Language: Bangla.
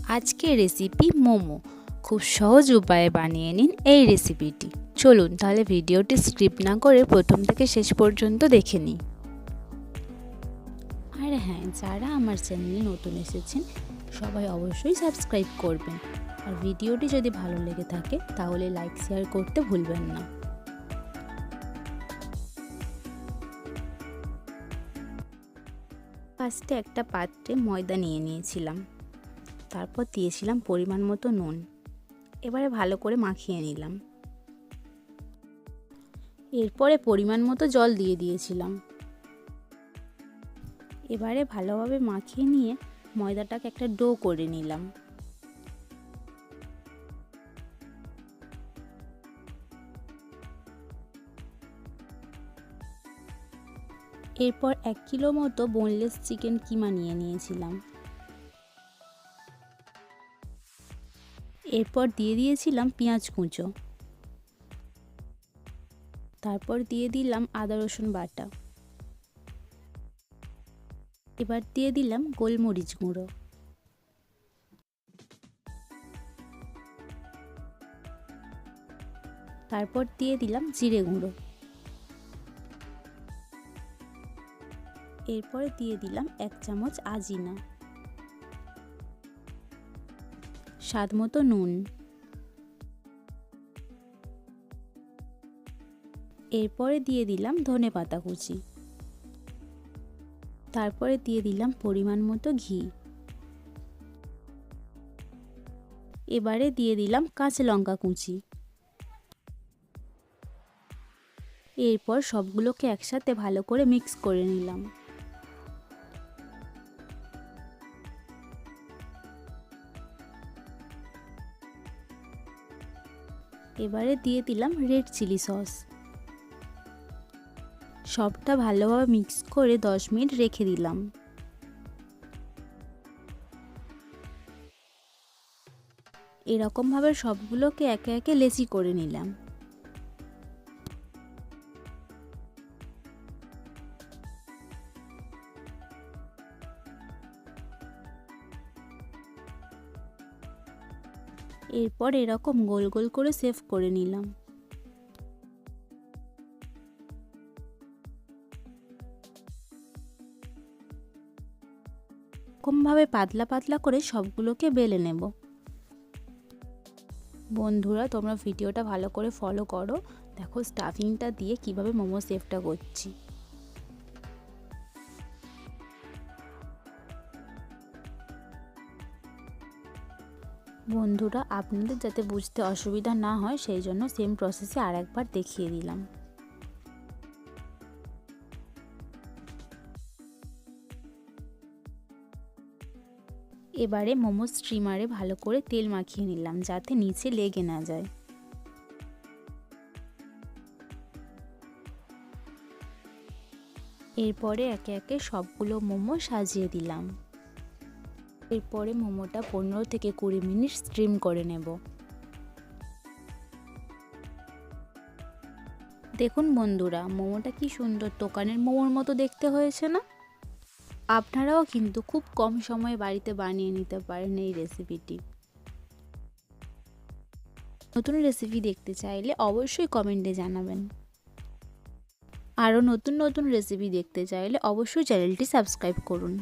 আজকের রেসিপি মোমো। খুব সহজ উপায়ে বানিয়ে নিন এই রেসিপিটি। চলুন তাহলে ভিডিওটি স্কিপ না করে প্রথম থেকে শেষ পর্যন্ত দেখে নিই। আর হ্যাঁ, যারা আমার চ্যানেলে নতুন এসেছেন সবাই অবশ্যই সাবস্ক্রাইব করবেন। আর ভিডিওটি যদি ভালো লেগে থাকে তাহলে লাইক শেয়ার করতে ভুলবেন না। ফার্স্টে একটা পাত্রে ময়দা নিয়ে নিয়েছিলাম, তারপর দিয়েছিলাম পরিমাণ মতো নুন। এবারে ভালো করে মাখিয়ে নিলাম। এরপরে পরিমাণ মতো জল দিয়ে দিয়েছিলাম। এবারে ভালোভাবে মাখিয়ে নিয়ে ময়দাটাকে একটা ডো করে নিলাম। এরপর 1 কিলো মতো বোনলেস চিকেন কিমা নিয়ে নিয়েছিলাম। এরপর দিয়ে দিয়েছিলাম পেঁয়াজ কুঁচো, তারপর দিয়ে দিলাম আদা রসুন বাটা। এবার দিয়ে দিলাম গোলমরিচ গুঁড়ো। তারপর দিয়ে দিলাম জিরে গুঁড়ো। এরপরে দিয়ে দিলাম 1 চামচ আজিনা, স্বাদ মতো নুন। এরপরে দিয়ে দিলাম ধনেপাতা কুচি। তারপরে দিয়ে দিলাম পরিমাণ মতো ঘি। এবারে দিয়ে দিলাম কাঁচা লঙ্কা কুচি। এরপর সবগুলোকে একসাথে ভালো করে মিক্স করে নিলাম। এবারে দিয়ে দিলাম রেড চিলি সস। সবটা ভালোভাবে মিক্স করে 10 মিনিট রেখে দিলাম। এরকমভাবে সবগুলোকে একে একে লেচি করে নিলাম। এরপর এরকম গোল গোল করে সেভ করে নিলাম। এরকমভাবে পাতলা পাতলা করে সবগুলোকে বেলে নেব। বন্ধুরা, তোমরা ভিডিওটা ভালো করে ফলো করো। দেখো স্টাফিংটা দিয়ে কিভাবে মোমো শেপটা করছি। বন্ধুরা, আপনাদের যাতে বুঝতে অসুবিধা না হয় সেই জন্য সেম প্রসেসে আরেকবার দেখিয়ে দিলাম। এবারে মোমো স্টিমারে ভালো করে তেল মাখিয়ে নিলাম যাতে নিচে লেগে না যায়। এরপরে একে একে সবগুলো মোমো সাজিয়ে দিলাম। এরপরে মোমোটা 15 থেকে 20 মিনিট স্টিম করে নেব। দেখুন বন্ধুরা, মোমোটা কি সুন্দর দোকানের মোমোর মতো দেখতে হয়েছে না? আপনারাও কিন্তু খুব কম সময়ে বাড়িতে বানিয়ে নিতে পারেন এই রেসিপিটি। নতুন রেসিপি দেখতে চাইলে অবশ্যই কমেন্টে জানাবেন। আরও নতুন নতুন রেসিপি দেখতে চাইলে অবশ্যই চ্যানেলটি সাবস্ক্রাইব করুন।